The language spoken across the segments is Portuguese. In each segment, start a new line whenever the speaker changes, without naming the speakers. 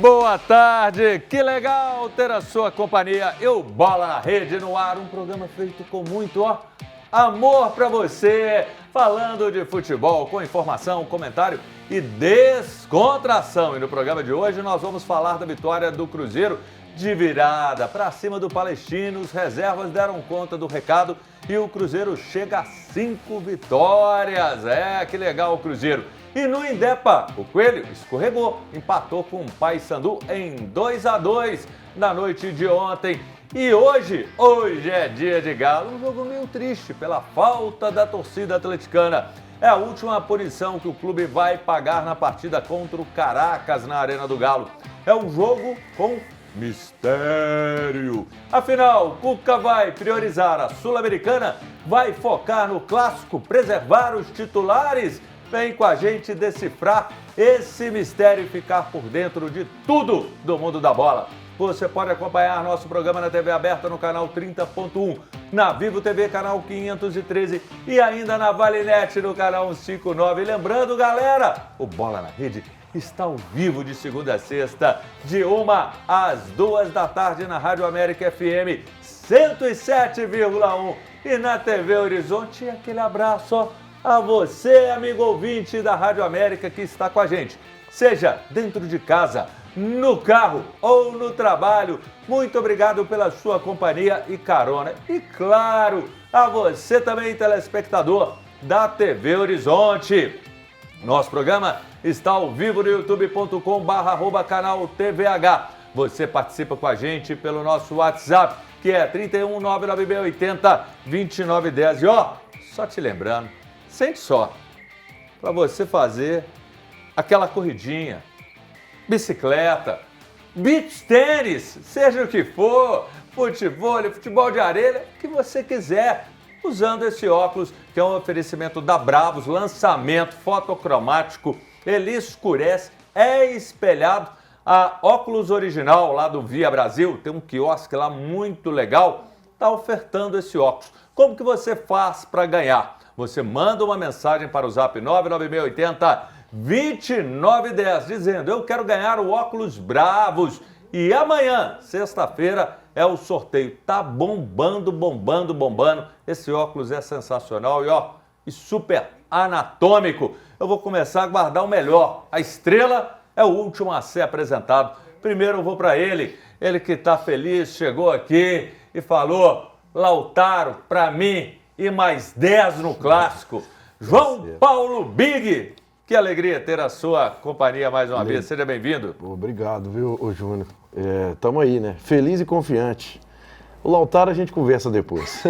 Boa tarde, que legal ter a sua companhia. Eu Bola na Rede no ar, um programa feito com muito amor para você, falando de futebol, com informação, comentário e descontração. E no programa de hoje nós vamos falar da vitória do Cruzeiro de virada para cima do Palestino. Os reservas deram conta do recado e o Cruzeiro chega a 5 vitórias. Que legal o Cruzeiro. E no Indepa, o Coelho escorregou, empatou com o Paysandu em 2-2 na noite de ontem. E hoje é dia de Galo, um jogo meio triste pela falta da torcida atleticana. É a última punição que o clube vai pagar na partida contra o Caracas na Arena do Galo. É um jogo com mistério. Afinal, Cuca vai priorizar a Sul-Americana, vai focar no clássico, preservar os titulares. Vem com a gente decifrar esse mistério e ficar por dentro de tudo do mundo da bola. Você pode acompanhar nosso programa na TV aberta no canal 30.1, na Vivo TV canal 513 e ainda na Valinet no canal 159. Lembrando, galera, o Bola na Rede está ao vivo de segunda a sexta, de 1 às 2 da tarde na Rádio América FM 107,1 e na TV Horizonte. E aquele abraço a você, amigo ouvinte da Rádio América que está com a gente, seja dentro de casa, no carro ou no trabalho. Muito obrigado pela sua companhia e carona. E claro, a você também, telespectador da TV Horizonte. Nosso programa está ao vivo no youtube.com/canal TVH. Você participa com a gente pelo nosso WhatsApp, que é 31 99680 2910. E só te lembrando, sente só, para você fazer aquela corridinha, bicicleta, beach tênis, seja o que for, futebol de areia, o que você quiser, usando esse óculos, que é um oferecimento da Bravos, lançamento fotocromático, ele escurece, é espelhado, a óculos original lá do Via Brasil, tem um quiosque lá muito legal, está ofertando esse óculos. Como que você faz para ganhar? Você manda uma mensagem para o Zap 99680 2910 dizendo: eu quero ganhar o óculos Bravos. E amanhã, sexta-feira, é o sorteio. Tá bombando. Esse óculos é sensacional e super anatômico. Eu vou começar a guardar o melhor. A estrela é o último a ser apresentado. Primeiro eu vou para ele que está feliz, chegou aqui e falou: Lautaro, para mim e mais 10 no clássico. João Paulo Big, que alegria ter a sua companhia mais uma vez. Seja bem-vindo.
Obrigado, viu, Júnior? Tamo aí, né? Feliz e confiante. O Lautaro a gente conversa depois.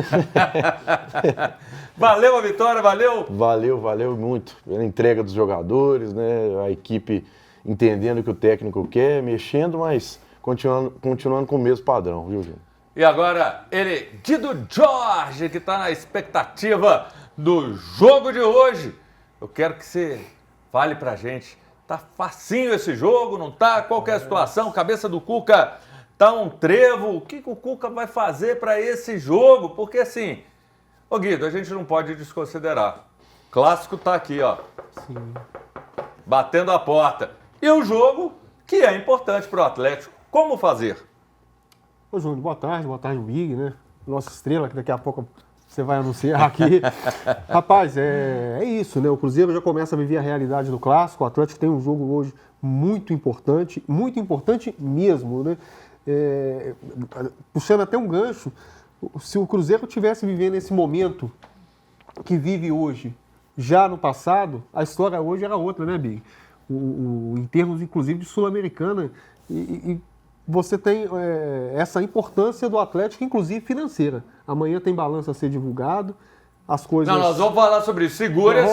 Valeu a vitória, valeu?
Valeu muito. Pela entrega dos jogadores, né? A equipe entendendo o que o técnico quer, mexendo, mas continuando com o mesmo padrão, viu, Júnior?
E agora, ele, Guido Jorge, que está na expectativa do jogo de hoje. Eu quero que você fale pra gente. Tá facinho esse jogo, não tá? Qual que é a situação? Cabeça do Cuca tá um trevo. O que o Cuca vai fazer para esse jogo? Porque assim, Guido, a gente não pode desconsiderar. Clássico tá aqui,
Sim.
Batendo a porta. E o jogo, que é importante pro Atlético. Como fazer?
Ô, Júnior, boa tarde, Big, né? Nossa estrela, que daqui a pouco você vai anunciar aqui. Rapaz, é isso, né? O Cruzeiro já começa a viver a realidade do clássico. O Atlético tem um jogo hoje muito importante mesmo, né? Puxando até um gancho, se o Cruzeiro tivesse vivendo esse momento que vive hoje, já no passado, a história hoje era outra, né, Big? Em termos, inclusive, de Sul-Americana, e você tem essa importância do Atlético, inclusive financeira. Amanhã tem balanço a ser divulgado, as coisas...
Não, nós vamos falar sobre isso. Segura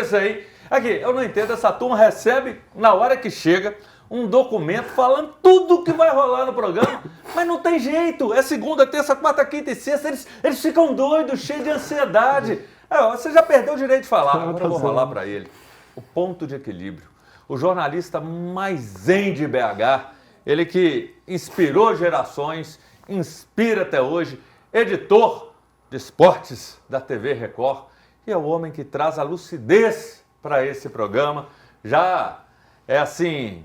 isso aí. Aqui, eu não entendo, essa turma recebe, na hora que chega, um documento falando tudo que vai rolar no programa, mas não tem jeito. É segunda, terça, quarta, quinta e sexta, eles ficam doidos, cheios de ansiedade. Você já perdeu o direito de falar, agora eu vou rolar para ele. O ponto de equilíbrio. O jornalista mais zen de BH, ele que inspirou gerações, inspira até hoje, editor de esportes da TV Record, e é o homem que traz a lucidez para esse programa. Já é assim,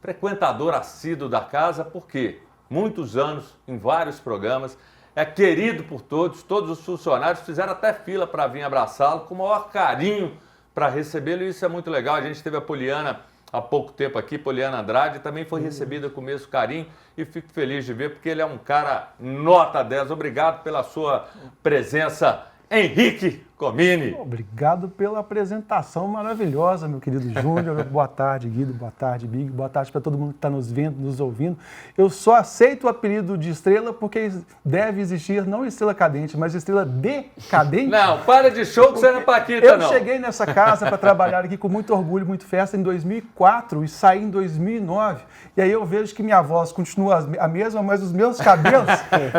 frequentador assíduo da casa, porque muitos anos, em vários programas, é querido por todos os funcionários fizeram até fila para vir abraçá-lo, com o maior carinho para recebê-lo, e isso é muito legal. A gente teve a Poliana há pouco tempo aqui, Poliana Andrade, também foi recebida com o mesmo carinho, e fico feliz de ver, porque ele é um cara nota 10. Obrigado pela sua presença, Henrique Comini.
Obrigado pela apresentação maravilhosa, meu querido Júnior. Boa tarde, Guido. Boa tarde, Big. Boa tarde para todo mundo que está nos vendo, nos ouvindo. Eu só aceito o apelido de estrela porque deve existir não estrela cadente, mas estrela decadente.
Não, para de show que você não é Paquita, não.
Eu cheguei nessa casa para trabalhar aqui com muito orgulho, muito festa em 2004 e saí em 2009. E aí eu vejo que minha voz continua a mesma, mas os meus cabelos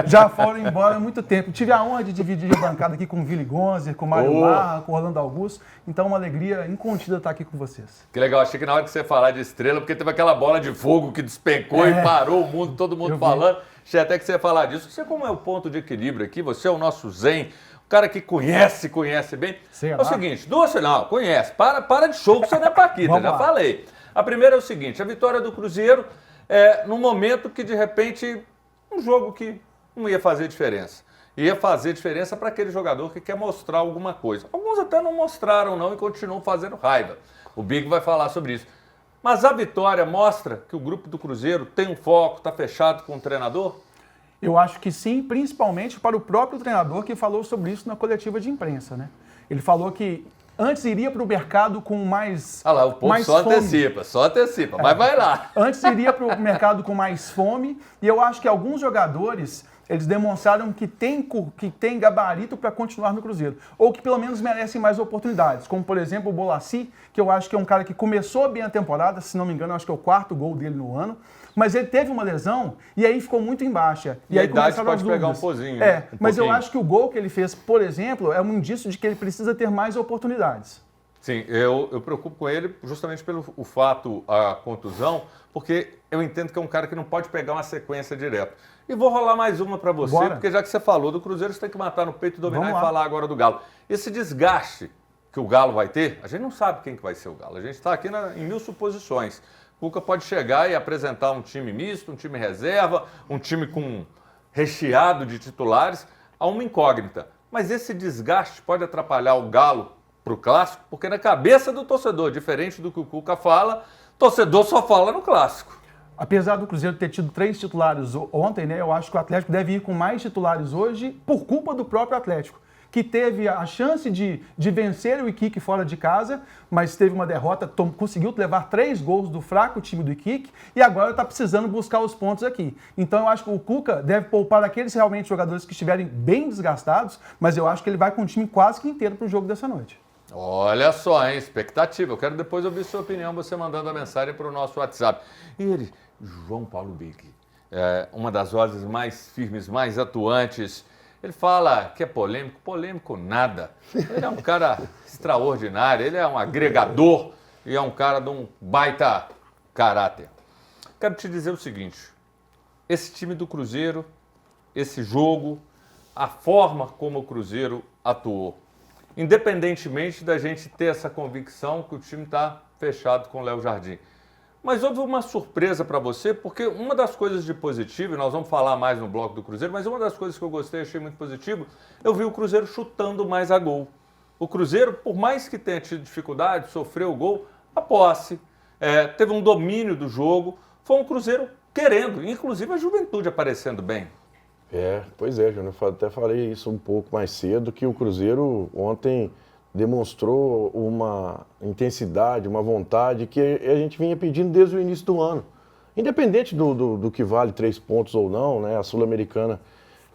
já foram embora há muito tempo. Tive a honra de dividir a bancada aqui com o Willy Gonzer, com o Mário Marra, com o Orlando Augusto. Então, uma alegria incontida estar aqui com vocês.
Que legal, achei que na hora que você falar de estrela, porque teve aquela bola de fogo que despencou e parou o mundo, todo mundo falando. Achei até que você ia falar disso. Você, como é o ponto de equilíbrio aqui, você é o nosso zen, o cara que conhece bem.
Sei
é
lá.
o seguinte, não, conhece, para de show que você não é Paquita, já falei. A primeira é o seguinte, a vitória do Cruzeiro é num momento que, de repente, um jogo que não ia fazer diferença. Ia fazer diferença para aquele jogador que quer mostrar alguma coisa. Alguns até não mostraram não e continuam fazendo raiva. O Big vai falar sobre isso. Mas a vitória mostra que o grupo do Cruzeiro tem um foco, está fechado com o treinador?
Eu acho que sim, principalmente para o próprio treinador que falou sobre isso na coletiva de imprensa, né? Ele falou que antes iria para o mercado com mais
Ah lá, o povo só antecipa, mas vai lá.
Antes iria para o mercado com mais fome, e eu acho que alguns jogadores, eles demonstraram que tem gabarito para continuar no Cruzeiro, ou que pelo menos merecem mais oportunidades, como por exemplo o Bolassi, que eu acho que é um cara que começou bem a temporada, se não me engano, eu acho que é o 4º gol dele no ano, mas ele teve uma lesão e aí ficou muito em baixa.
E
aí
a idade
começaram as
pode pegar um
dúvidas.
pozinho.
Mas eu acho que o gol que ele fez, por exemplo, é um indício de que ele precisa ter mais oportunidades.
Sim, eu preocupo com ele justamente pelo o fato, a contusão, porque eu entendo que é um cara que não pode pegar uma sequência direto. E vou rolar mais uma para você,
Bora.
porque já que você falou do Cruzeiro, você tem que matar no peito, dominar
Vamos
e
lá.
falar agora do Galo. Esse desgaste que o Galo vai ter, a gente não sabe quem que vai ser o Galo. A gente está aqui em 1000 suposições. O Cuca pode chegar e apresentar um time misto, um time reserva, um time com recheado de titulares, a uma incógnita. Mas esse desgaste pode atrapalhar o Galo para o Clássico, porque na cabeça do torcedor, diferente do que o Cuca fala, torcedor só fala no Clássico.
Apesar do Cruzeiro ter tido 3 titulares ontem, né, eu acho que o Atlético deve ir com mais titulares hoje por culpa do próprio Atlético, que teve a chance de vencer o Iquique fora de casa, mas teve uma derrota, conseguiu levar 3 gols do fraco time do Iquique e agora está precisando buscar os pontos aqui. Então eu acho que o Cuca deve poupar aqueles realmente jogadores que estiverem bem desgastados, mas eu acho que ele vai com o time quase que inteiro para o jogo dessa noite.
Olha só, hein? Expectativa. Eu quero depois ouvir sua opinião, você mandando a mensagem para o nosso WhatsApp. E ele, João Paulo Big, uma das vozes mais firmes, mais atuantes. Ele fala que é polêmico. Polêmico nada. Ele é um cara extraordinário, ele é um agregador e é um cara de um baita caráter. Quero te dizer o seguinte, esse time do Cruzeiro, esse jogo, a forma como o Cruzeiro atuou, independentemente da gente ter essa convicção que o time está fechado com o Léo Jardim. Mas houve uma surpresa para você, porque uma das coisas de positivo, e nós vamos falar mais no bloco do Cruzeiro, mas uma das coisas que eu gostei, achei muito positivo, eu vi o Cruzeiro chutando mais a gol. O Cruzeiro, por mais que tenha tido dificuldade, sofreu o gol, a posse, teve um domínio do jogo, foi um Cruzeiro querendo, inclusive a Juventude aparecendo bem.
Pois é, Júnior, eu até falei isso um pouco mais cedo, que o Cruzeiro ontem demonstrou uma intensidade, uma vontade que a gente vinha pedindo desde o início do ano. Independente do que vale 3 pontos ou não, né? A Sul-Americana,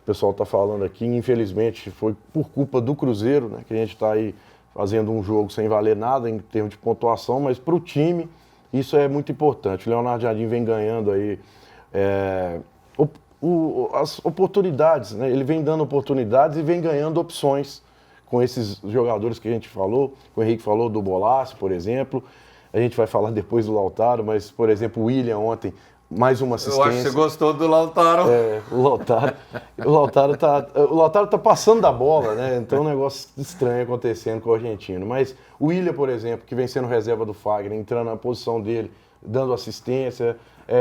o pessoal está falando aqui, infelizmente foi por culpa do Cruzeiro, né? Que a gente está aí fazendo um jogo sem valer nada em termos de pontuação, mas para o time isso é muito importante. O Leonardo Jardim vem ganhando aí as oportunidades, né? Ele vem dando oportunidades e vem ganhando opções com esses jogadores que a gente falou, o Henrique falou do Bolassi, por exemplo, a gente vai falar depois do Lautaro, mas, por exemplo, o William ontem, mais uma assistência.
Eu acho que você gostou do Lautaro.
O Lautaro tá passando da bola, né? Então um negócio estranho acontecendo com o argentino. Mas o William, por exemplo, que vem sendo reserva do Fagner, entrando na posição dele, dando assistência,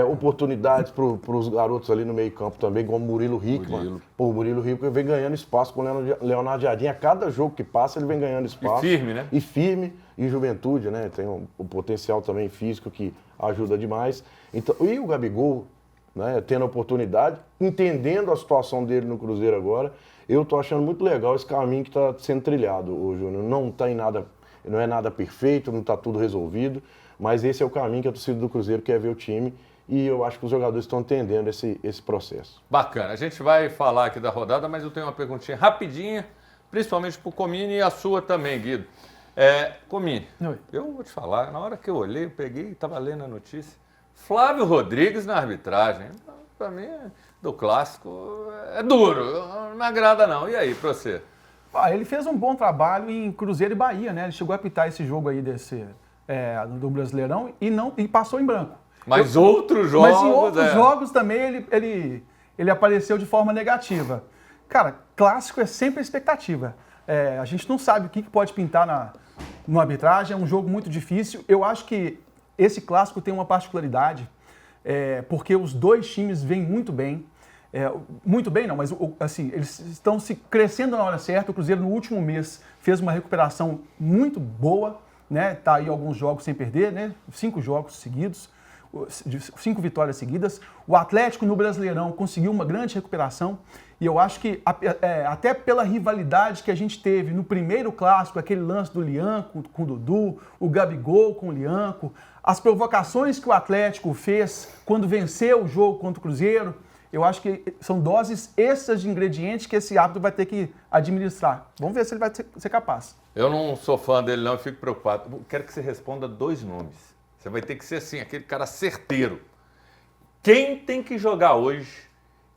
oportunidades para os garotos ali no meio campo também, como o Murilo Hickman. Pô, o Murilo Hickman vem ganhando espaço com o Leonardo Jardim. A cada jogo que passa, ele vem ganhando espaço.
E firme, né?
E firme, e juventude, né? Tem o potencial também físico que ajuda demais. Então, e o Gabigol, né, tendo a oportunidade, entendendo a situação dele no Cruzeiro agora, eu tô achando muito legal esse caminho que está sendo trilhado, Júnior. Não é nada perfeito, não está tudo resolvido, mas esse é o caminho que a torcida do Cruzeiro quer ver o time. E eu acho que os jogadores estão entendendo esse processo.
Bacana. A gente vai falar aqui da rodada, mas eu tenho uma perguntinha rapidinha, principalmente para o Comini e a sua também, Guido. Comini, eu vou te falar, na hora que eu olhei, eu peguei e estava lendo a notícia, Flávio Rodrigues na arbitragem. Para mim, do clássico, é duro, não me agrada não. E aí, para você?
Ele fez um bom trabalho em Cruzeiro e Bahia, né? Ele chegou a apitar esse jogo aí do Brasileirão e passou em branco.
Mas outros jogos...
Mas em outros jogos também ele apareceu de forma negativa. Cara, clássico é sempre a expectativa. A gente não sabe o que pode pintar no arbitragem, é um jogo muito difícil. Eu acho que esse clássico tem uma particularidade, porque os dois times vêm muito bem. Muito bem não, mas assim, eles estão se crescendo na hora certa. O Cruzeiro no último mês fez uma recuperação muito boa, né? Tá aí alguns jogos sem perder, né? 5 jogos seguidos. 5 vitórias seguidas. O Atlético no Brasileirão conseguiu uma grande recuperação e eu acho que até pela rivalidade que a gente teve no primeiro clássico, aquele lance do Lianco com o Dudu, o Gabigol com o Lianco, as provocações que o Atlético fez quando venceu o jogo contra o Cruzeiro, eu acho que são doses extras de ingredientes que esse árbitro vai ter que administrar. Vamos ver se ele vai ser capaz.
Eu não sou fã dele não, eu fico preocupado. Quero que você responda 2 nomes. Você vai ter que ser assim, aquele cara certeiro. Quem tem que jogar hoje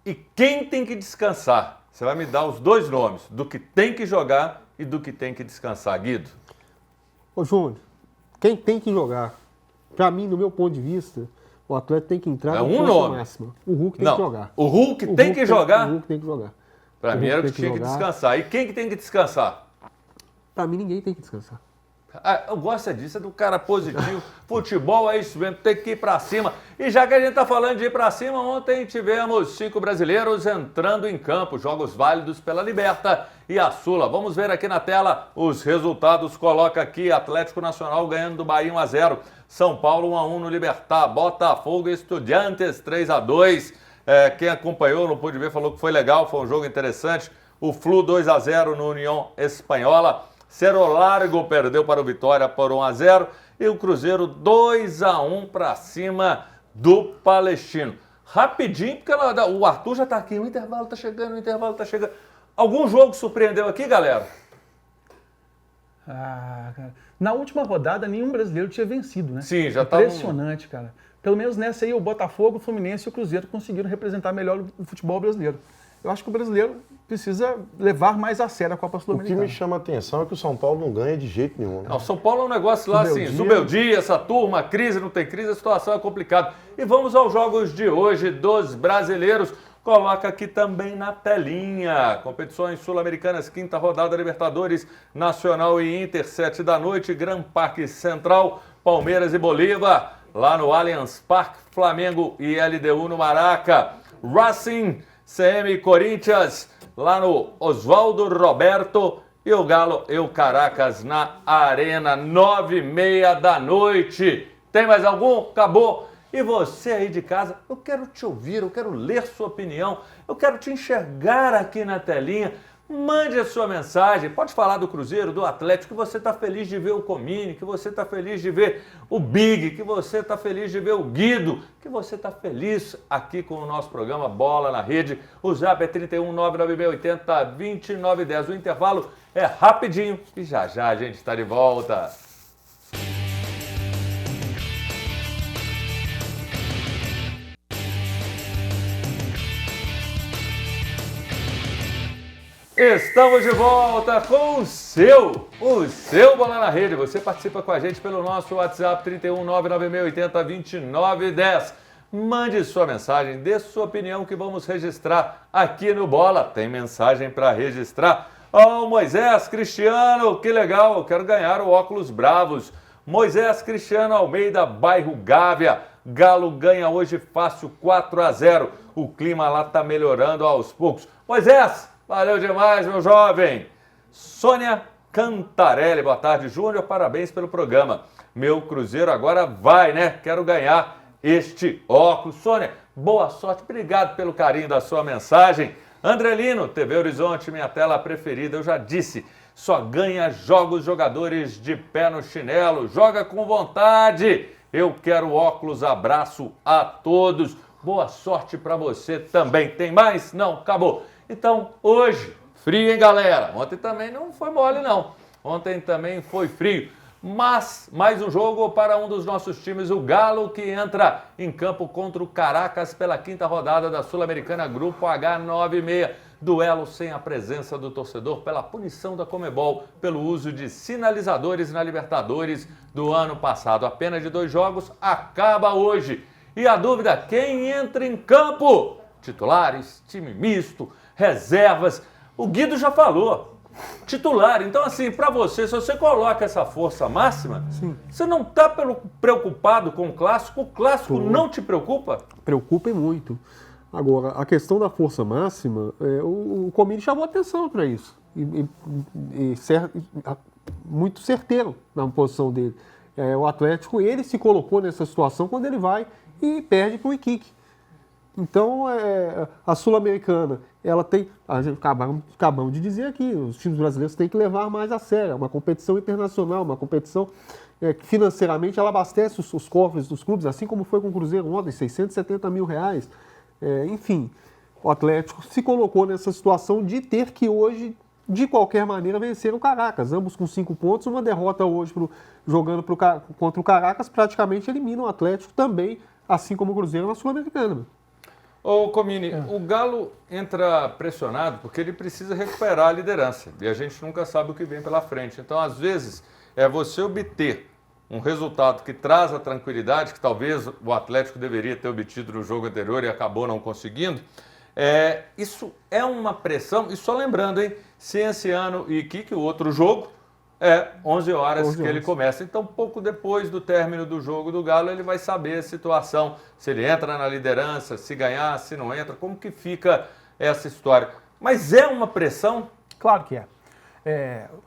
e quem tem que descansar? Você vai me dar os 2 nomes, do que tem que jogar e do que tem que descansar, Guido.
Ô, Júnior, quem tem que jogar? Pra mim, do meu ponto de vista, o atleta tem que entrar
na
força máxima. O Hulk tem que jogar.
O Hulk tem que jogar?
O Hulk tem que jogar.
Pra mim era o que tinha que descansar. E quem que tem que descansar?
Pra mim, ninguém tem que descansar.
Eu gosto disso, é do cara positivo. Futebol é isso mesmo, tem que ir pra cima. E já que a gente tá falando de ir pra cima, ontem tivemos 5 brasileiros entrando em campo, jogos válidos pela Liberta e a Sula. Vamos ver aqui na tela os resultados. Coloca aqui Atlético Nacional ganhando do Bahia 1-0, São Paulo 1-1 no Libertad, Botafogo e Estudiantes 3-2. Quem acompanhou, não pôde ver, falou que foi legal, foi um jogo interessante. O Flu 2-0 no União Espanhola. Cerro Largo perdeu para o Vitória por 1-0 e o Cruzeiro 2-1 para cima do Palestino. Rapidinho, porque o Arthur já está aqui, o intervalo está chegando, Algum jogo surpreendeu aqui, galera?
Cara. Na última rodada, nenhum brasileiro tinha vencido, né?
Sim, já tá
impressionante, cara. Pelo menos nessa aí, o Botafogo, o Fluminense e o Cruzeiro conseguiram representar melhor o futebol brasileiro. Eu acho que o brasileiro precisa levar mais a sério a Copa Sul-Americana.
O que me chama a atenção é que o São Paulo não ganha de jeito nenhum. Né?
Não, São Paulo é um negócio lá assim, Zubeldia, essa turma, crise, não tem crise, a situação é complicada. E vamos aos jogos de hoje dos brasileiros. Coloca aqui também na telinha. Competições sul-americanas, 5ª rodada, Libertadores, Nacional e Inter, 7 da noite, Gran Parque Central, Palmeiras e Bolívar. Lá no Allianz Parque, Flamengo e LDU no Maraca. Racing, CM e Corinthians, lá no Oswaldo Roberto, e o Galo e o Caracas na Arena, 9h30 da noite. Tem mais algum? Acabou. E você aí de casa, eu quero te ouvir, eu quero ler sua opinião, eu quero te enxergar aqui na telinha. Mande a sua mensagem, pode falar do Cruzeiro, do Atlético, que você está feliz de ver o Comini, que você está feliz de ver o Big, que você está feliz de ver o Guido, que você está feliz aqui com o nosso programa Bola na Rede. O zap é 31 99680 2910. O intervalo é rapidinho e já a gente está de volta. Estamos de volta com o seu Bola na Rede. Você participa com a gente pelo nosso WhatsApp 31 99680 2910. Mande sua mensagem, dê sua opinião que vamos registrar aqui no Bola. Tem mensagem para registrar. Moisés Cristiano, que legal, eu quero ganhar o óculos Bravos. Moisés Cristiano Almeida, bairro Gávea. Galo ganha hoje fácil 4-0. O clima lá tá melhorando aos poucos. Moisés, valeu demais, meu jovem. Sônia Cantarelli, boa tarde, Júnior, parabéns pelo programa. Meu Cruzeiro agora vai, né? Quero ganhar este óculos. Sônia, boa sorte, obrigado pelo carinho da sua mensagem. Andrelino, TV Horizonte, minha tela preferida, eu já disse, só ganha jogos jogadores de pé no chinelo, joga com vontade. Eu quero óculos, abraço a todos. Boa sorte para você também. Tem mais? Não, acabou. Então, hoje, frio, hein, galera? Ontem também não foi mole, não. Ontem também foi frio. Mas, mais um jogo para um dos nossos times, o Galo, que entra em campo contra o Caracas pela 5ª rodada da Sul-Americana Grupo H96. Duelo sem a presença do torcedor pela punição da Conmebol pelo uso de sinalizadores na Libertadores do ano passado. A pena de 2 jogos acaba hoje. E a dúvida, quem entra em campo? Titulares, time misto, reservas. O Guido já falou. Titular. Então, assim, para você, se você coloca essa força máxima, você não está preocupado com o clássico não te preocupa?
Preocupa muito. Agora, a questão da força máxima, o Comini chamou atenção para isso. Muito certeiro na posição dele. O Atlético, ele se colocou nessa situação quando ele vai e perde para o Iquique. Então, a Sul-Americana, ela tem, acabamos de dizer aqui, os times brasileiros têm que levar mais a sério. É uma competição internacional, uma competição que financeiramente ela abastece os cofres dos clubes, assim como foi com o Cruzeiro ontem, R$670 mil. Enfim, o Atlético se colocou nessa situação de ter que hoje, de qualquer maneira, vencer o Caracas. Ambos com 5 pontos, uma derrota hoje jogando contra o Caracas praticamente elimina o Atlético também, assim como o Cruzeiro na Sul-Americana.
Ô Comini, o Galo entra pressionado porque ele precisa recuperar a liderança e a gente nunca sabe o que vem pela frente. Então, às vezes, você obter um resultado que traz a tranquilidade, que talvez o Atlético deveria ter obtido no jogo anterior e acabou não conseguindo. Isso é uma pressão, e só lembrando, hein, Cienciano e Iquique, o outro jogo, 11 horas que ele começa. Então, pouco depois do término do jogo do Galo, ele vai saber a situação, se ele entra na liderança, se ganhar, se não entra, como que fica essa história. Mas é uma pressão?
Claro que é.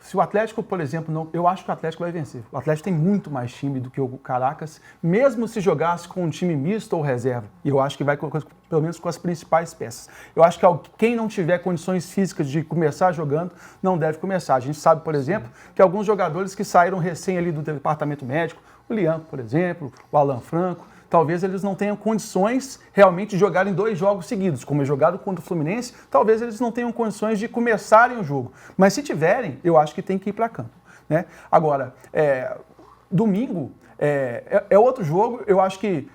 Se o Atlético, por exemplo, eu acho que o Atlético vai vencer. O Atlético tem muito mais time do que o Caracas, mesmo se jogasse com um time misto ou reserva. E eu acho que vai, pelo menos, com as principais peças. Eu acho que quem não tiver condições físicas de começar jogando, não deve começar. A gente sabe, por exemplo, que alguns jogadores que saíram recém ali do departamento médico, o Lian, por exemplo, o Alan Franco, talvez eles não tenham condições realmente de jogar em 2 jogos seguidos. Como é jogado contra o Fluminense, talvez eles não tenham condições de começarem o jogo. Mas se tiverem, eu acho que tem que ir para campo, né? Agora, domingo é outro jogo. Eu acho que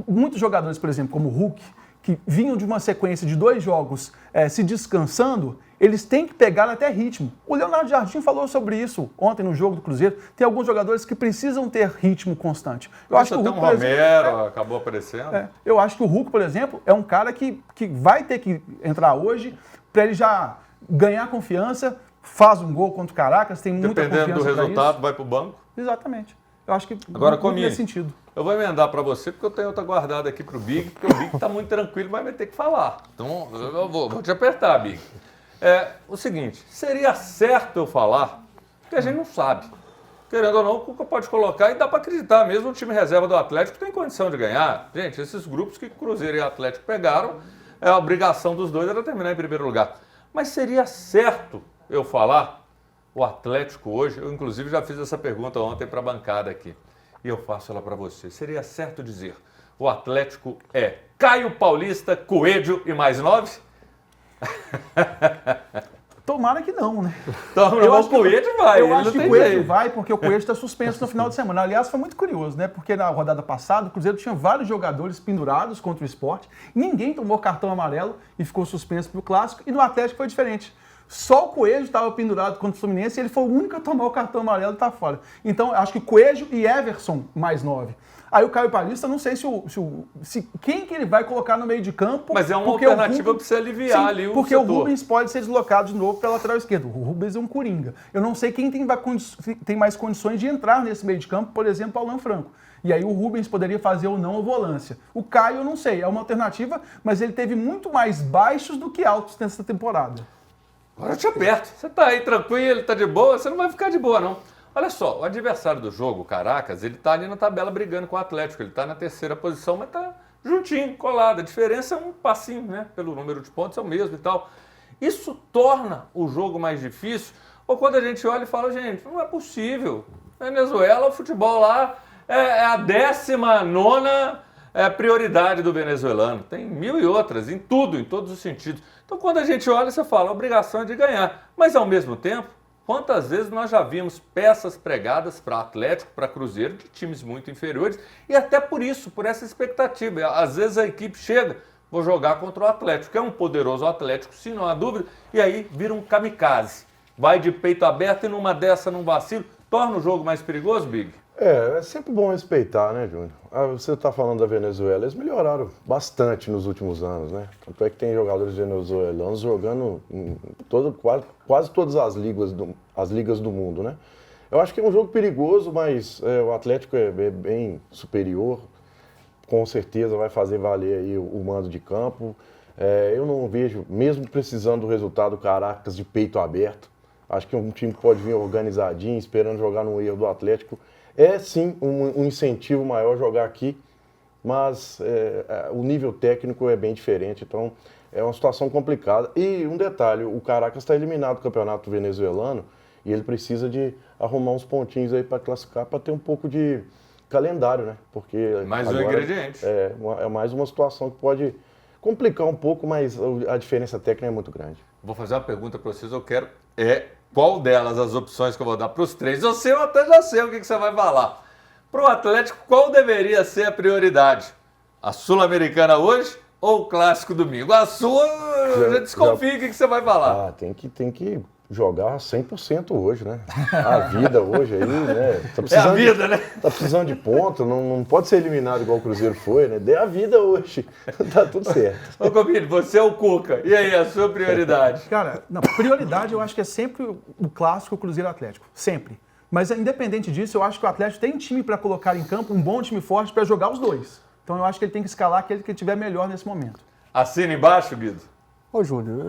muitos jogadores, por exemplo, como o Hulk, que vinham de uma sequência de 2 jogos se descansando, eles têm que pegar até ritmo. O Leonardo Jardim falou sobre isso ontem no jogo do Cruzeiro. Tem alguns jogadores que precisam ter ritmo constante. Eu acho que o Hulk,
o Romero acabou aparecendo.
Eu acho que o Hulk, por exemplo, é um cara que vai ter que entrar hoje para ele já ganhar confiança, faz um gol contra o Caracas, tem muita confiança.
Dependendo do resultado, vai para o banco?
Exatamente. Eu acho que
agora
Comini, nesse sentido.
Eu vou emendar para você, porque eu tenho outra guardada aqui para o Big, porque o Big está muito tranquilo, mas vai ter que falar. Então, eu vou te apertar, Big. O seguinte, seria certo eu falar, porque a gente não sabe. Querendo ou não, o Cuca pode colocar e dá para acreditar, mesmo o time reserva do Atlético tem condição de ganhar. Gente, esses grupos que Cruzeiro e Atlético pegaram, a obrigação dos dois era terminar em primeiro lugar. Mas seria certo eu falar, o Atlético hoje, eu inclusive já fiz essa pergunta ontem para a bancada aqui, e eu faço ela para você. Seria certo dizer, o Atlético é Caio Paulista, Coelho e mais 9?
Tomara que não, né?
Então, eu acho que o Coelho vai.
Eu acho que o Coelho vai, porque o Coelho está suspenso no final de semana. Aliás, foi muito curioso, né? Porque na rodada passada, o Cruzeiro tinha vários jogadores pendurados contra o Sport. Ninguém tomou cartão amarelo e ficou suspenso para o Clássico. E no Atlético foi diferente. Só o Coelho estava pendurado contra o Fluminense e ele foi o único a tomar o cartão amarelo e está fora. Então, acho que Coelho e Everson, mais 9. Aí o Caio Paulista, não sei quem que ele vai colocar no meio de campo.
Mas é uma
porque
alternativa para você aliviar ali o
porque
setor.
o Rubens pode ser deslocado de novo pela lateral esquerda. O Rubens é um coringa. Eu não sei quem tem mais condições de entrar nesse meio de campo, por exemplo, o Alan Franco. E aí o Rubens poderia fazer ou não a volância. O Caio, eu não sei, é uma alternativa, mas ele teve muito mais baixos do que altos nessa temporada.
Agora eu te aperto. Você tá aí tranquilo, tá de boa, você não vai ficar de boa, não. Olha só, o adversário do jogo, o Caracas, ele tá ali na tabela brigando com o Atlético. Ele tá na terceira posição, mas tá juntinho, colado. A diferença é um passinho, né? Pelo número de pontos é o mesmo e tal. Isso torna o jogo mais difícil. Ou quando a gente olha e fala, gente, não é possível. Venezuela, o futebol lá é a 19ª prioridade do venezuelano. Tem mil e outras, em tudo, em todos os sentidos. Então quando a gente olha, você fala, a obrigação é de ganhar. Mas ao mesmo tempo, quantas vezes nós já vimos peças pregadas para Atlético, para Cruzeiro, de times muito inferiores, e até por isso, por essa expectativa. Às vezes a equipe chega, vou jogar contra o Atlético, que é um poderoso Atlético, sim, não há dúvida, e aí vira um kamikaze. Vai de peito aberto e numa dessa, num vacilo, torna o jogo mais perigoso, Big?
É sempre bom respeitar, né, Júnior? Você está falando da Venezuela, eles melhoraram bastante nos últimos anos, né? Tanto é que tem jogadores venezuelanos jogando em quase todas as ligas do mundo, né? Eu acho que é um jogo perigoso, mas o Atlético é bem superior, com certeza vai fazer valer aí o mando de campo. Eu não vejo, mesmo precisando do resultado, Caracas de peito aberto. Acho que um time pode vir organizadinho, esperando jogar no erro do Atlético. É sim um incentivo maior jogar aqui, mas o nível técnico é bem diferente, então é uma situação complicada. E um detalhe, o Caracas está eliminado do campeonato venezuelano e ele precisa de arrumar uns pontinhos aí para classificar, para ter um pouco de calendário, né? Porque
mais
agora,
um ingrediente.
É mais uma situação que pode complicar um pouco, mas a diferença técnica é muito grande.
Vou fazer uma pergunta para vocês, eu quero qual delas as opções que eu vou dar para os três. Eu sei, eu até já sei o que você vai falar. Para o Atlético, qual deveria ser a prioridade? A Sul-Americana hoje ou o Clássico domingo? A sua, eu já desconfio o que você vai falar.
Tem que jogar 100% hoje, né? A vida hoje aí, né?
A vida, né?
Tá precisando de ponto, não pode ser eliminado igual o Cruzeiro foi, né? Dê a vida hoje, tá tudo certo.
Ô, Comini, você é o Cuca. E aí, a sua prioridade?
Cara, não, prioridade eu acho que é sempre o clássico Cruzeiro Atlético. Sempre. Mas independente disso, eu acho que o Atlético tem time para colocar em campo, um bom time forte para jogar os dois. Então eu acho que ele tem que escalar aquele que tiver melhor nesse momento.
Assina embaixo, Guido?
Ô, Júnior,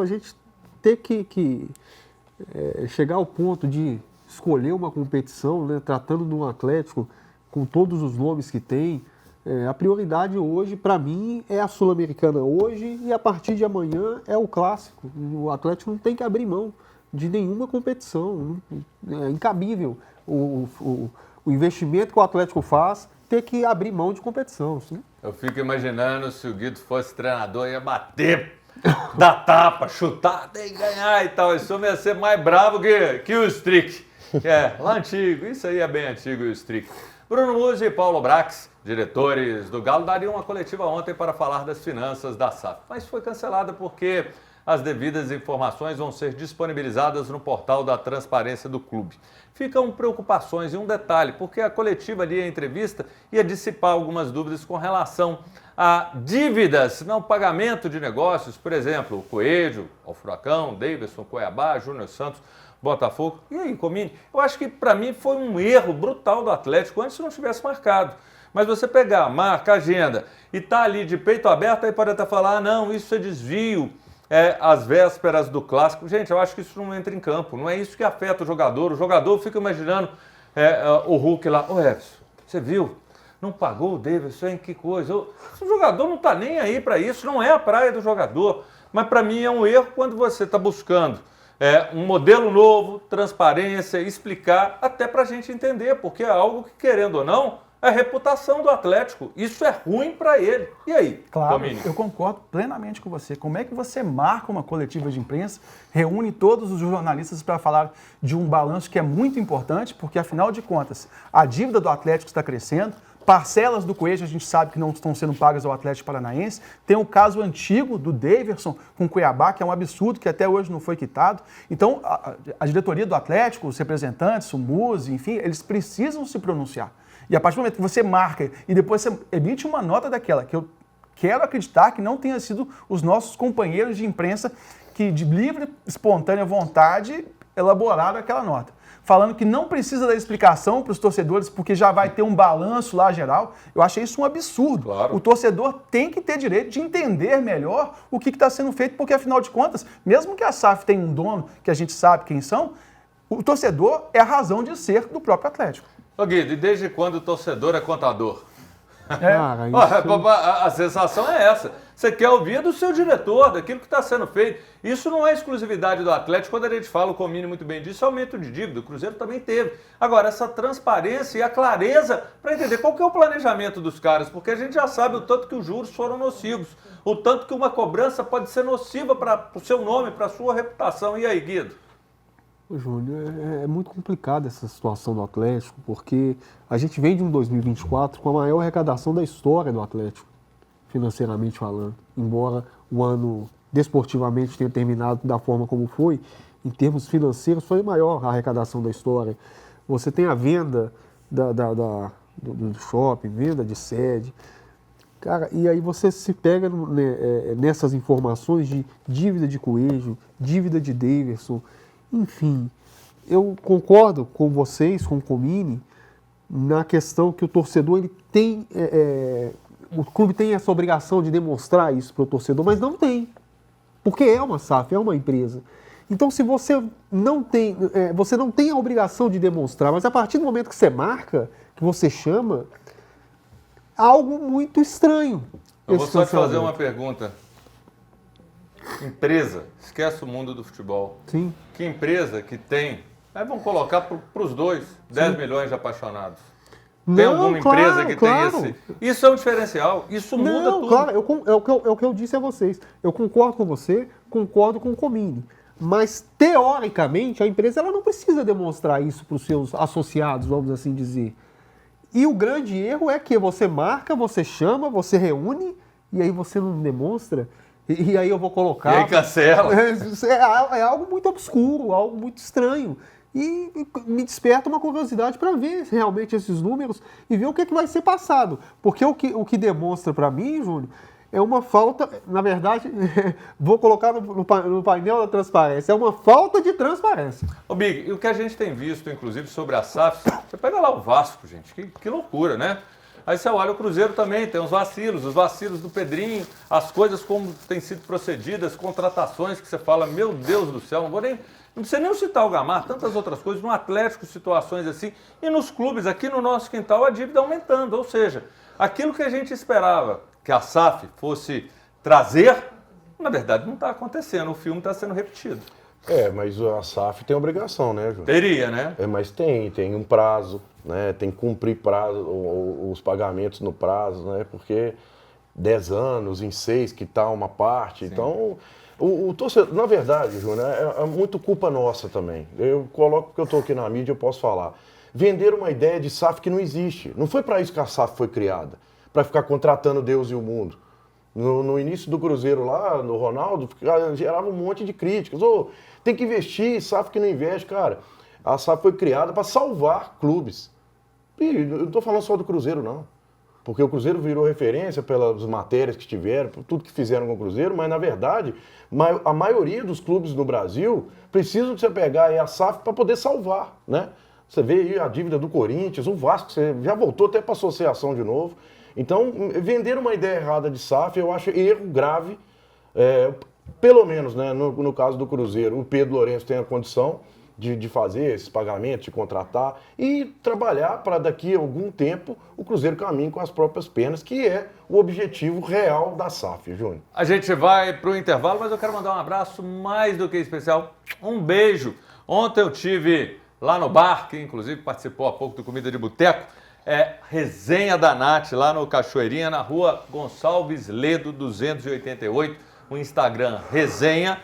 a gente ter que chegar ao ponto de escolher uma competição, né, tratando de um Atlético com todos os nomes que tem, a prioridade hoje, para mim, é a Sul-Americana hoje e a partir de amanhã é o Clássico. O Atlético não tem que abrir mão de nenhuma competição. É incabível o investimento que o Atlético faz ter que abrir mão de competição. Sim?
Eu fico imaginando se o Guido fosse treinador, ia bater, dar tapa, chutar, tem que ganhar e tal. Esse homem ia ser mais bravo que o Strick. Lá antigo, isso aí é bem antigo, o Strick. Bruno Musi e Paulo Brax, diretores do Galo, dariam uma coletiva ontem para falar das finanças da SAF. Mas foi cancelada porque as devidas informações vão ser disponibilizadas no portal da transparência do clube. Ficam preocupações e um detalhe, porque a coletiva ali, a entrevista, ia dissipar algumas dúvidas com relação a dívidas, não pagamento de negócios, por exemplo, o Coelho, o Furacão, Davidson, Cuiabá, Júnior Santos, Botafogo. E aí, Comini? Eu acho que para mim foi um erro brutal do Atlético, antes não tivesse marcado. Mas você pegar, marca, agenda e tá ali de peito aberto, aí pode até falar, não, isso é desvio. Às vésperas do Clássico. Gente, eu acho que isso não entra em campo. Não é isso que afeta o jogador fica imaginando o Hulk lá. Ô, Everson, você viu? Não pagou o Davidson, que coisa. O jogador não está nem aí para isso. Não é a praia do jogador. Mas para mim é um erro quando você está buscando um modelo novo, transparência, explicar, até para a gente entender. Porque é algo que, querendo ou não, é a reputação do Atlético. Isso é ruim para ele. E aí,
Claro,
Domínio?
Eu concordo plenamente com você. Como é que você marca uma coletiva de imprensa, reúne todos os jornalistas para falar de um balanço que é muito importante, porque, afinal de contas, a dívida do Atlético está crescendo, parcelas do Coelho a gente sabe que não estão sendo pagas ao Atlético Paranaense, tem um caso antigo do Davidson com o Cuiabá, que é um absurdo, que até hoje não foi quitado. Então, a diretoria do Atlético, os representantes, o Musi, enfim, eles precisam se pronunciar. E a partir do momento que você marca e depois você emite uma nota daquela, que eu quero acreditar que não tenha sido os nossos companheiros de imprensa que de livre, espontânea vontade elaboraram aquela nota, falando que não precisa dar explicação para os torcedores porque já vai ter um balanço lá geral. Eu achei isso um absurdo.
Claro.
O torcedor tem que ter direito de entender melhor o que está sendo feito, porque afinal de contas, mesmo que a SAF tenha um dono, que a gente sabe quem são, o torcedor é a razão de ser do próprio Atlético.
Ô Guido, e desde quando o torcedor é contador?
Cara,
A sensação é essa. Você quer ouvir do seu diretor, daquilo que está sendo feito. Isso não é exclusividade do Atlético. Quando a gente fala, o Comini muito bem disso, aumento de dívida. O Cruzeiro também teve. Agora, essa transparência e a clareza para entender qual que é o planejamento dos caras, porque a gente já sabe o tanto que os juros foram nocivos, o tanto que uma cobrança pode ser nociva para o seu nome, para a sua reputação. E aí, Guido?
Júnior, é muito complicada essa situação do Atlético, porque a gente vem de um 2024 com a maior arrecadação da história do Atlético, financeiramente falando. Embora o ano desportivamente tenha terminado da forma como foi, em termos financeiros foi a maior arrecadação da história. Você tem a venda do shopping, venda de sede. Cara, e aí você se pega nessas informações de dívida de Coelho, dívida de Daverson. Enfim, eu concordo com vocês, com o Comini, na questão que o torcedor ele tem, o clube tem essa obrigação de demonstrar isso para o torcedor, mas não tem, porque é uma SAF, é uma empresa. Então, se você não tem a obrigação de demonstrar, mas a partir do momento que você marca, que você chama, algo muito estranho.
Eu vou só te fazer uma pergunta. Empresa, esquece o mundo do futebol.
Sim.
Que empresa que tem, vamos colocar para os dois, 10 milhões de apaixonados. Tem alguma empresa que tem esse? Isso é um diferencial, isso muda tudo.
Claro, é o que eu disse a vocês. Eu concordo com você, concordo com o Comini. Mas, teoricamente, a empresa ela não precisa demonstrar isso para os seus associados, vamos assim dizer. E o grande erro é que você marca, você chama, você reúne, e aí você não demonstra. E aí eu vou colocar...
E aí cancela.
É algo muito obscuro, algo muito estranho. E me desperta uma curiosidade para ver realmente esses números e ver o que vai ser passado. Porque o que demonstra para mim, Júnior, é uma falta... Na verdade, vou colocar no painel da transparência. É uma falta de transparência.
Ô Big, e o que a gente tem visto, inclusive, sobre a SAF... Você pega lá o Vasco, gente. Que loucura, né? Aí você olha o Cruzeiro também, tem os vacilos do Pedrinho, as coisas como têm sido procedidas, contratações que você fala, meu Deus do céu, não precisa nem citar o Gamarra, tantas outras coisas, no Atlético, situações assim, e nos clubes, aqui no nosso quintal, a dívida aumentando, ou seja, aquilo que a gente esperava que a SAF fosse trazer, na verdade não está acontecendo, o filme está sendo repetido.
Mas a SAF tem obrigação, né, João?
Teria, né?
Mas tem um prazo, né? Tem que cumprir os pagamentos no prazo, né? Porque 10 anos, em 6 que está uma parte. Sim. Então, o torcedor, na verdade, Júnior, é muito culpa nossa também. Eu coloco porque eu estou aqui na mídia, eu posso falar. Vender uma ideia de SAF que não existe. Não foi para isso que a SAF foi criada, para ficar contratando Deus e o mundo. No início do Cruzeiro lá, no Ronaldo, gerava um monte de críticas. Tem que investir, SAF que não investe, cara. A SAF foi criada para salvar clubes. E eu não estou falando só do Cruzeiro, não. Porque o Cruzeiro virou referência pelas matérias que tiveram, por tudo que fizeram com o Cruzeiro, mas, na verdade, a maioria dos clubes no Brasil precisam de você pegar aí a SAF para poder salvar, né? Você vê aí a dívida do Corinthians, o Vasco, você já voltou até para a associação de novo. Então, vender uma ideia errada de SAF, eu acho erro grave. Pelo menos, né, no caso do Cruzeiro, o Pedro Lourenço tem a condição de fazer esses pagamentos, de contratar e trabalhar para daqui a algum tempo o Cruzeiro caminhe com as próprias penas, que é o objetivo real da SAF, Júnior.
A gente vai para o intervalo, mas eu quero mandar um abraço mais do que especial, um beijo. Ontem eu tive lá no bar, que inclusive participou há pouco do Comida de Boteco, Resenha da Nath, lá no Cachoeirinha, na rua Gonçalves Ledo, 288, o Instagram resenha,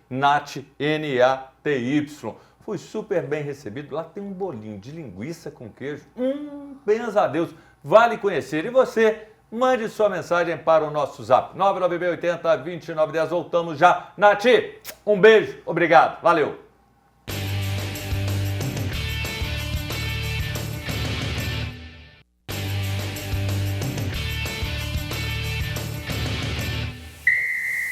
Nath, N-A-T-Y. Fui super bem recebido, lá tem um bolinho de linguiça com queijo, benza a Deus, vale conhecer. E você, mande sua mensagem para o nosso zap, 9980-2910, voltamos já. Nath, um beijo, obrigado, valeu.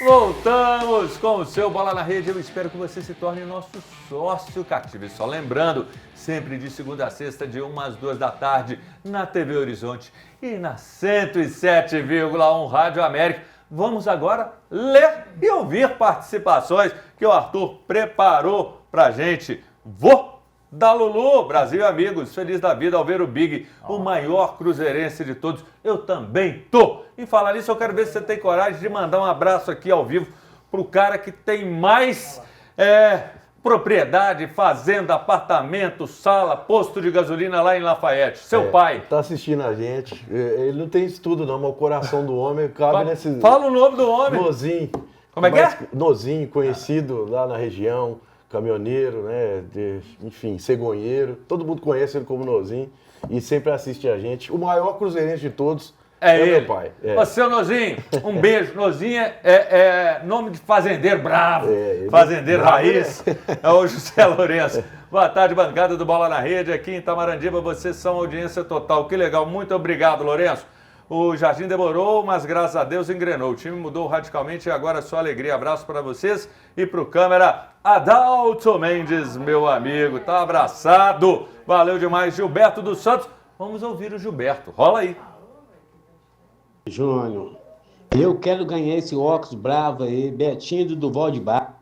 Voltamos com o seu Bola na Rede. Eu espero que você se torne nosso sócio cativo. E só lembrando, sempre de segunda a sexta, de 1 às 2 da tarde, na TV Horizonte e na 107,1 Rádio América. Vamos agora ler e ouvir participações que o Arthur preparou pra gente. Vou da Lulu, Brasil e amigos, feliz da vida ao ver o Big, o maior cruzeirense de todos. Eu também tô. Em falar nisso, eu quero ver se você tem coragem de mandar um abraço aqui ao vivo pro cara que tem mais propriedade, fazenda, apartamento, sala, posto de gasolina lá em Lafayette. Seu pai.
Tá assistindo a gente. Ele não tem isso tudo não, mas o coração do homem cabe nesse...
Fala o nome do homem.
Nozinho.
Como é que é?
Nozinho, conhecido lá na região, caminhoneiro, né? Enfim, cegonheiro. Todo mundo conhece ele como Nozinho e sempre assiste a gente. O maior cruzeirense de todos é
ele.
Meu pai.
Ô, seu Nozinho, um beijo. Nozinho é nome de fazendeiro bravo, fazendeiro
bravo,
raiz. É o José Lourenço. Boa tarde, bancada do Bola na Rede. Aqui em Itamarandiba, vocês são audiência total. Que legal, muito obrigado, Lourenço. O Jardim demorou, mas graças a Deus engrenou. O time mudou radicalmente e agora é só alegria. Abraço para vocês e para o câmera Adalto Mendes, meu amigo. Tá abraçado. Valeu demais, Gilberto dos Santos. Vamos ouvir o Gilberto. Rola aí.
Júnior, eu quero ganhar esse óculos bravo aí, Betinho do Duval de Bar.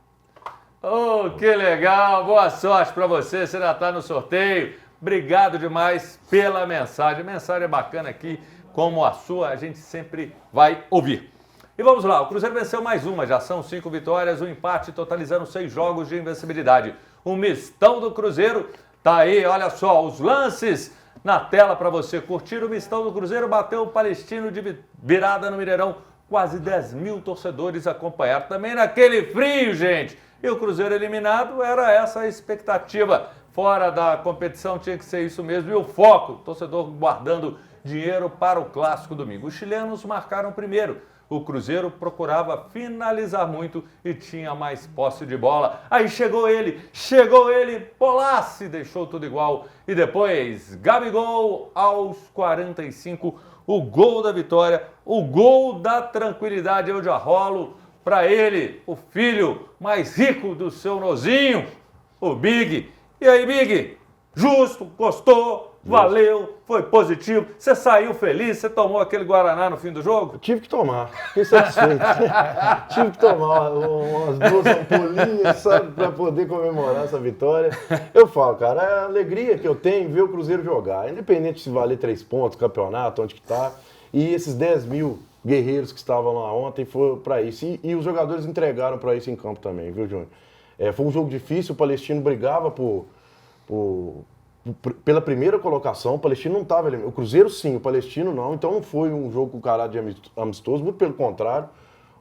Oh, que legal. Boa sorte para você. Você já está no sorteio. Obrigado demais pela mensagem. Mensagem bacana aqui, como a sua, a gente sempre vai ouvir. E vamos lá, o Cruzeiro venceu mais uma, já são 5 vitórias, um empate, totalizando 6 jogos de invencibilidade. O mistão do Cruzeiro tá aí, olha só, os lances na tela para você curtir. O mistão do Cruzeiro bateu o Palestino de virada no Mineirão. Quase 10 mil torcedores acompanharam também naquele frio, gente. E o Cruzeiro eliminado, era essa a expectativa. Fora da competição tinha que ser isso mesmo. E o foco, o torcedor guardando dinheiro para o clássico domingo. Os chilenos marcaram primeiro. O Cruzeiro procurava finalizar muito e tinha mais posse de bola. Aí chegou ele, Polassi, deixou tudo igual. E depois, Gabigol, aos 45, o gol da vitória, o gol da tranquilidade. Eu já rolo para ele, o filho mais rico do seu Nozinho, o Big. E aí, Big? Justo, gostou? Valeu, foi positivo. Você saiu feliz? Você tomou aquele Guaraná no fim do jogo?
Tive que tomar, fiquei satisfeito. Tive que tomar umas 2 ampolinhas, sabe, para poder comemorar essa vitória. Eu falo, cara, é a alegria que eu tenho em ver o Cruzeiro jogar, independente se valer 3 pontos, campeonato, onde que tá. E esses 10 mil guerreiros que estavam lá ontem foram para isso. E os jogadores entregaram para isso em campo também, viu, Júnior? Foi um jogo difícil, o Palestino brigava pela primeira colocação. O Palestino não estava eliminado. O Cruzeiro sim, o Palestino não. Então não foi um jogo com caráter amistoso, muito pelo contrário.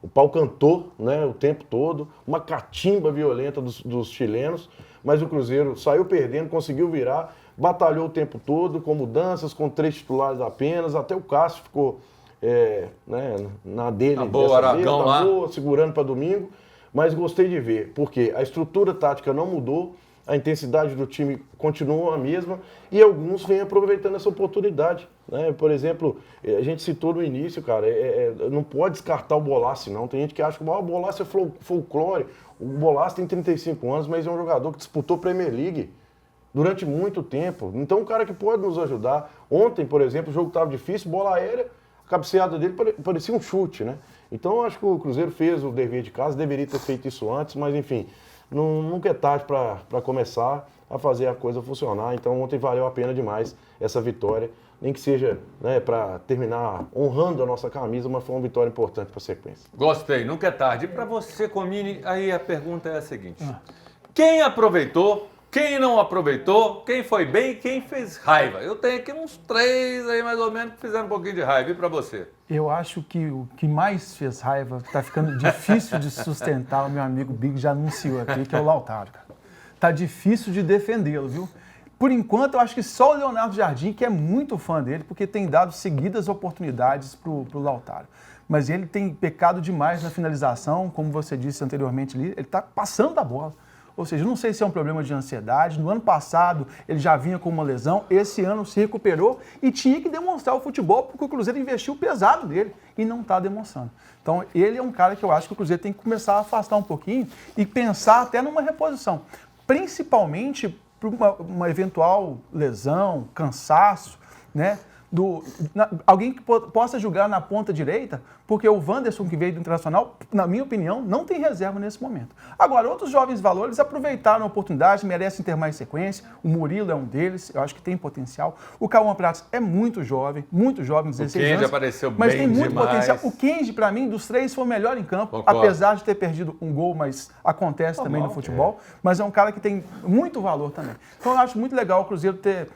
O pau cantou, né, o tempo todo, uma catimba violenta dos chilenos, mas o Cruzeiro saiu perdendo, conseguiu virar, batalhou o tempo todo, com mudanças, com 3 titulares apenas, até o Cássio ficou na dele,
tá boa, Aragão
tá
lá,
boa, segurando para domingo, mas gostei de ver, porque a estrutura tática não mudou, a intensidade do time continua a mesma e alguns vêm aproveitando essa oportunidade, né? Por exemplo, a gente citou no início, cara, não pode descartar o Bolassi, não. Tem gente que acha que o Bolassi é folclore. O Bolassi tem 35 anos, mas é um jogador que disputou Premier League durante muito tempo. Então, um cara que pode nos ajudar. Ontem, por exemplo, o jogo estava difícil, bola aérea, a cabeceada dele parecia um chute, né? Então, eu acho que o Cruzeiro fez o dever de casa, deveria ter feito isso antes, mas enfim... Nunca é tarde para começar a fazer a coisa funcionar. Então ontem valeu a pena demais essa vitória. Nem que seja, né, para terminar honrando a nossa camisa, mas foi uma vitória importante para a sequência.
Gostei, nunca é tarde. E para você, Comini, aí a pergunta é a seguinte. Quem aproveitou, quem não aproveitou, quem foi bem e quem fez raiva? Eu tenho aqui uns 3 aí mais ou menos que fizeram um pouquinho de raiva. E para você?
Eu acho que o que mais fez raiva, está ficando difícil de sustentar, o meu amigo Big já anunciou aqui, que é o Lautaro, cara. Tá difícil de defendê-lo, viu? Por enquanto, eu acho que só o Leonardo Jardim, que é muito fã dele, porque tem dado seguidas oportunidades pro Lautaro. Mas ele tem pecado demais na finalização, como você disse anteriormente ali, ele tá passando da bola. Ou seja, não sei se é um problema de ansiedade. No ano passado ele já vinha com uma lesão, esse ano se recuperou e tinha que demonstrar o futebol porque o Cruzeiro investiu pesado nele e não está demonstrando. Então ele é um cara que eu acho que o Cruzeiro tem que começar a afastar um pouquinho e pensar até numa reposição, principalmente para uma eventual lesão, cansaço, né? Alguém que possa jogar na ponta direita, porque o Wanderson, que veio do Internacional, na minha opinião, não tem reserva nesse momento. Agora, outros jovens valores aproveitaram a oportunidade, merecem ter mais sequência. O Murilo é um deles, eu acho que tem potencial. O Cauã Prates é muito jovem, 16 anos.
O Kenji apareceu bem
mas tem muito
demais.
potencial. O Kenji, para mim, dos três, foi o melhor em campo,
Concordo.
apesar de ter perdido um gol, mas acontece também no futebol. Mas é um cara que tem muito valor também. Então, eu acho muito legal o Cruzeiro ter...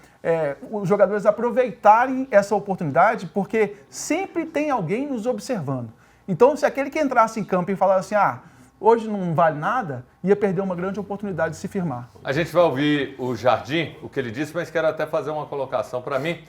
os jogadores aproveitarem essa oportunidade, porque sempre tem alguém nos observando. Então, se aquele que entrasse em campo e falasse assim, hoje não vale nada, ia perder uma grande oportunidade de se firmar.
A gente vai ouvir o Jardim, o que ele disse, mas quero até fazer uma colocação para mim.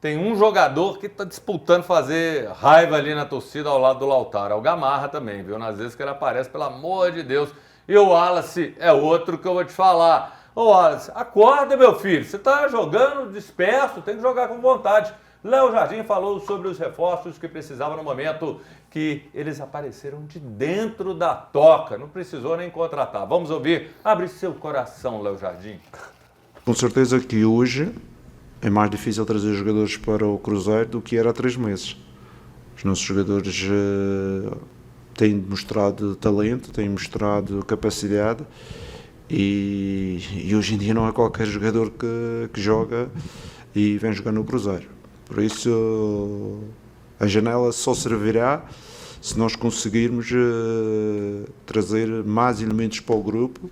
Tem um jogador que está disputando fazer raiva ali na torcida ao lado do Lautaro. É o Gamarra também, viu? Nas vezes que ele aparece, pelo amor de Deus. E o Wallace é outro que eu vou te falar. Ô Wallace, acorda, meu filho. Você está jogando disperso, tem que jogar com vontade. Léo Jardim falou sobre os reforços que precisava no momento que eles apareceram de dentro da toca. Não precisou nem contratar. Vamos ouvir. Abre seu coração, Léo Jardim.
Com certeza que hoje é mais difícil trazer jogadores para o Cruzeiro do que era há 3 meses. Os nossos jogadores têm mostrado talento, têm mostrado capacidade. E hoje em dia não há qualquer jogador que joga e vem jogar no Cruzeiro. Por isso a janela só servirá se nós conseguirmos trazer mais elementos para o grupo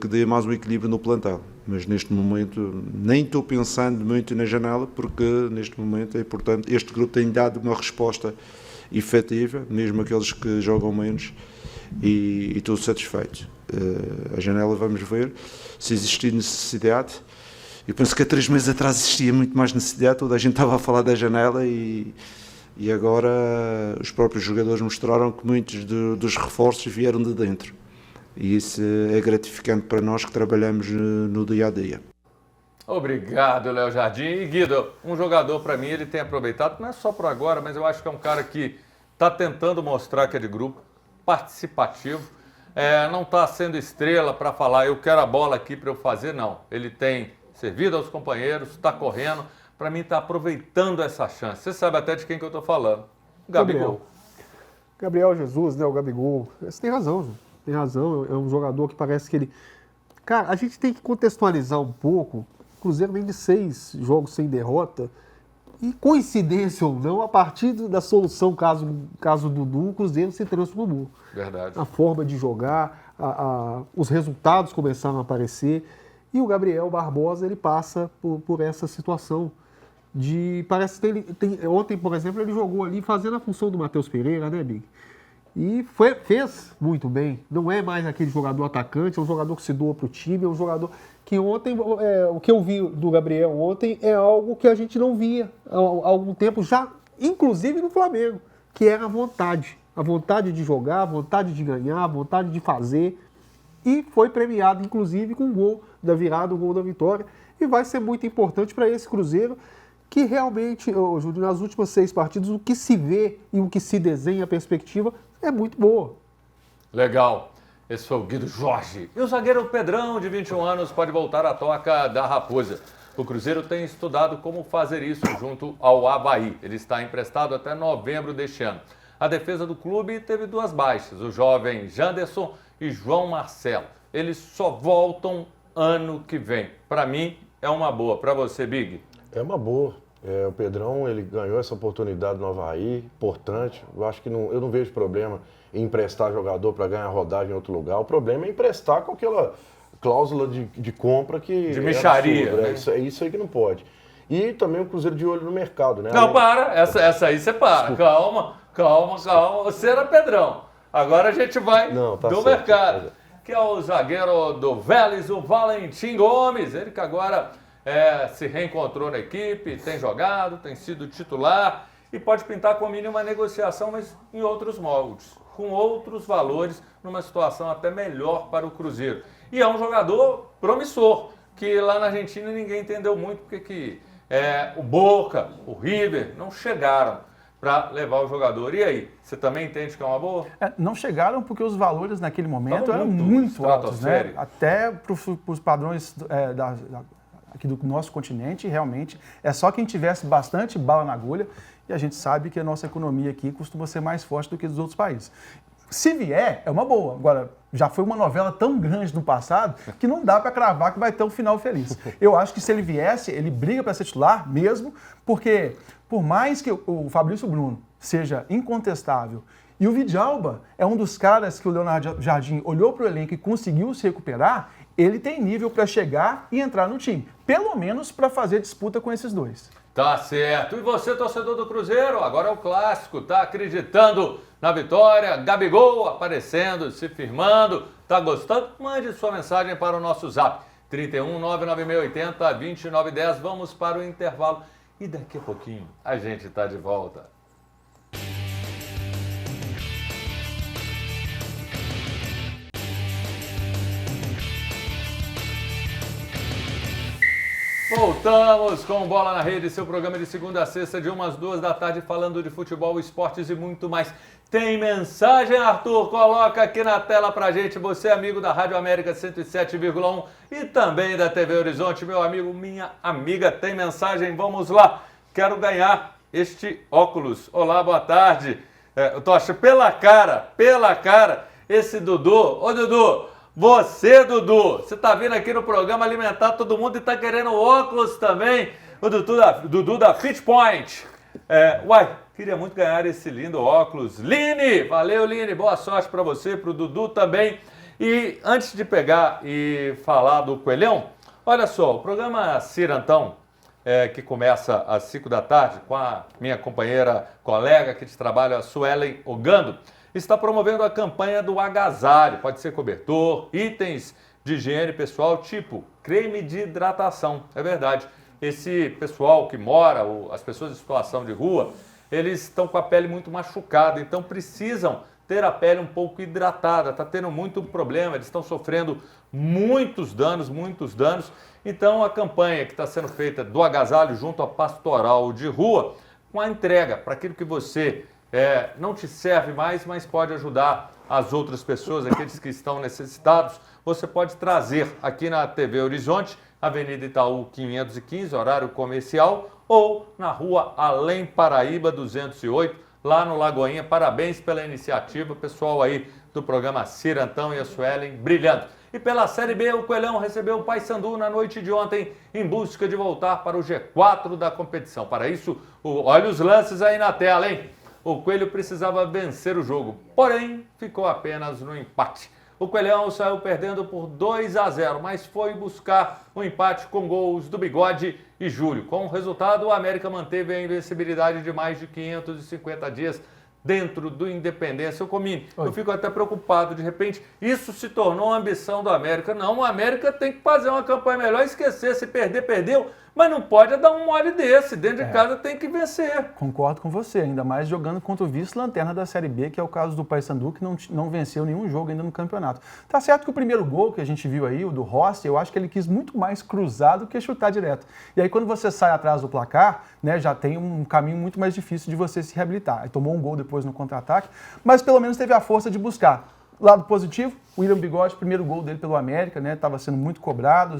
que dê mais um equilíbrio no plantel. Mas neste momento nem estou pensando muito na janela, porque neste momento é importante. Este grupo tem dado uma resposta efetiva, mesmo aqueles que jogam menos, e estou satisfeito. A janela, vamos ver se existir necessidade. Eu penso que há 3 meses atrás existia muito mais necessidade, toda a gente estava a falar da janela e agora os próprios jogadores mostraram que muitos dos reforços vieram de dentro. E isso é gratificante para nós que trabalhamos no dia a dia.
Obrigado, Léo Jardim. E Guido, um jogador para mim, ele tem aproveitado, não é só por agora, mas eu acho que é um cara que está tentando mostrar que é de grupo, participativo. Não está sendo estrela para falar, eu quero a bola aqui para eu fazer, não. Ele tem servido aos companheiros, está correndo, para mim está aproveitando essa chance. Você sabe até de quem que eu estou falando. Gabigol.
Gabriel Jesus, né, o Gabigol. Você tem razão, João. Tem razão, é um jogador que parece que ele... Cara, a gente tem que contextualizar um pouco. O Cruzeiro vem de 6 jogos sem derrota. E, coincidência ou não, a partir da solução, caso Dudu, o Cruzeiro se transformou.
Verdade.
A forma de jogar, os resultados começaram a aparecer. E o Gabriel Barbosa, ele passa por essa situação parece que ontem, por exemplo, ele jogou ali fazendo a função do Matheus Pereira, né, Big? E fez muito bem. Não é mais aquele jogador atacante, é um jogador que se doa para o time, é um jogador que ontem, o que eu vi do Gabriel ontem é algo que a gente não via há algum tempo, já inclusive no Flamengo, que era a vontade de jogar, a vontade de ganhar, a vontade de fazer, e foi premiado inclusive com o gol da virada, o gol da vitória, e vai ser muito importante para esse Cruzeiro, que realmente, Júlio, nas últimas 6 partidas, o que se vê e o que se desenha a perspectiva é muito boa.
Legal. Esse foi o Guido Jorge. E o zagueiro Pedrão, de 21 anos, pode voltar à toca da Raposa. O Cruzeiro tem estudado como fazer isso junto ao Avaí. Ele está emprestado até novembro deste ano. A defesa do clube teve 2 baixas, o jovem Janderson e João Marcelo. Eles só voltam ano que vem. Para mim, é uma boa. Para você, Big?
É uma boa. O Pedrão, ele ganhou essa oportunidade no Avaí, importante. Eu acho que eu não vejo problema em emprestar jogador para ganhar rodagem em outro lugar. O problema é emprestar com aquela cláusula de compra que...
De mixaria,
absurdo,
né?
É isso aí que não pode. E também o Cruzeiro de olho no mercado, né?
Não, para. Essa aí você para. Desculpa. Calma. Você era Pedrão. Agora a gente vai do
certo,
mercado. Que é o zagueiro do Vélez, o Valentim Gomes. Ele que agora se reencontrou na equipe, tem jogado, tem sido titular e pode pintar com a mínima negociação, mas em outros moldes. com outros valores, numa situação até melhor para o Cruzeiro. E é um jogador promissor, que lá na Argentina ninguém entendeu muito porque que o Boca, o River não chegaram para levar o jogador. E aí, você também entende que é uma boa?
Não chegaram porque os valores naquele momento
Estavam
eram muito altos, né? Até para os padrões aqui do nosso continente, realmente, é só quem tivesse bastante bala na agulha, e a gente sabe que a nossa economia aqui costuma ser mais forte do que dos outros países. Se vier, é uma boa. Agora, já foi uma novela tão grande no passado que não dá para cravar que vai ter um final feliz. Eu acho que se ele viesse, ele briga para ser titular mesmo, porque por mais que o Fabrício Bruno seja incontestável e o Vidalba é um dos caras que o Leonardo Jardim olhou para o elenco e conseguiu se recuperar, ele tem nível para chegar e entrar no time. Pelo menos para fazer disputa com esses dois.
Tá certo. E você, torcedor do Cruzeiro, agora é o clássico, tá acreditando na vitória? Gabigol aparecendo, se firmando, tá gostando? Mande sua mensagem para o nosso zap, 31 99680 2910. Vamos para o intervalo e daqui a pouquinho a gente tá de volta. Voltamos com Bola na Rede, seu programa de segunda a sexta, de 1 às 2 da tarde, falando de futebol, esportes e muito mais. Tem mensagem, Arthur? Coloca aqui na tela pra gente, você amigo da Rádio América 107,1 e também da TV Horizonte, meu amigo, minha amiga, tem mensagem? Vamos lá, quero ganhar este óculos. Olá, boa tarde. Tocha, pela cara, esse Dudu, ô Dudu, você tá vindo aqui no programa alimentar todo mundo e tá querendo óculos também. O Dudu da Fit Point. Queria muito ganhar esse lindo óculos. Line, valeu Line, boa sorte para você, pro Dudu também. E antes de pegar e falar do Coelhão, olha só, o programa Cirantão, que começa às 5 da tarde com a minha companheira, colega aqui de trabalho, a Suelen Ogando, está promovendo a campanha do agasalho. Pode ser cobertor, itens de higiene pessoal, tipo creme de hidratação. É verdade. Esse pessoal que mora, as pessoas em situação de rua, eles estão com a pele muito machucada, então precisam ter a pele um pouco hidratada. Está tendo muito problema, eles estão sofrendo muitos danos. Então a campanha que está sendo feita do agasalho junto à Pastoral de Rua, com a entrega para aquilo que você não te serve mais, mas pode ajudar as outras pessoas, aqueles que estão necessitados, você pode trazer aqui na TV Horizonte, Avenida Itaú 515, horário comercial, ou na Rua Além Paraíba 208, lá no Lagoinha. Parabéns pela iniciativa, pessoal aí do programa Cirantão e a Suelen brilhando. E pela Série B, o Coelhão recebeu o Paysandu na noite de ontem em busca de voltar para o G4 da competição. Para isso, olha os lances aí na tela, hein? O Coelho precisava vencer o jogo, porém ficou apenas no empate. O Coelhão saiu perdendo por 2-0, mas foi buscar o empate com gols do Bigode e Júlio. Com o resultado, o América manteve a invencibilidade de mais de 550 dias dentro do Independência. Eu Comini, eu fico até preocupado, de repente isso se tornou uma ambição do América. Não, o América tem que fazer uma campanha melhor, esquecer, se perder, perdeu, mas não pode dar um mole desse, dentro de casa tem que vencer.
Concordo com você, ainda mais jogando contra o vice-lanterna da Série B, que é o caso do Paysandu, que não venceu nenhum jogo ainda no campeonato. Tá certo que o primeiro gol que a gente viu aí, o do Rossi, eu acho que ele quis muito mais cruzar do que chutar direto. E aí quando você sai atrás do placar, né, já tem um caminho muito mais difícil de você se reabilitar. Aí tomou um gol depois no contra-ataque, mas pelo menos teve a força de buscar. Lado positivo, o William Bigode, primeiro gol dele pelo América, né? Estava sendo muito cobrado,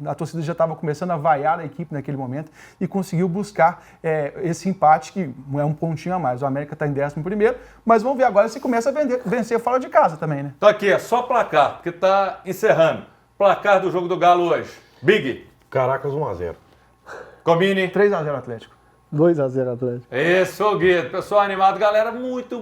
a torcida já estava começando a vaiar a equipe naquele momento e conseguiu buscar esse empate, que é um pontinho a mais. O América está em 11º, mas vamos ver agora se começa a vencer fora de casa também, né?
Então aqui, é só placar, porque está encerrando. Placar do jogo do Galo hoje. Big.
Caracas 1-0.
Comini.
3-0 Atlético.
2-0 Atlético.
Isso, Guido. Pessoal animado. Galera, muito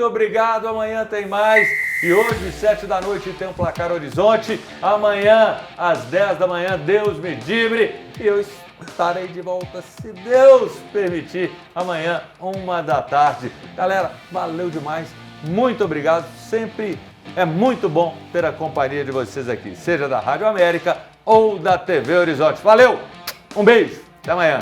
obrigado. Amanhã tem mais. E hoje, 7 da noite, tem um Placar Horizonte. Amanhã, às 10 da manhã, Deus me livre. E eu estarei de volta, se Deus permitir, amanhã, 1 da tarde. Galera, valeu demais. Muito obrigado. Sempre é muito bom ter a companhia de vocês aqui, seja da Rádio América ou da TV Horizonte. Valeu! Um beijo. Até amanhã.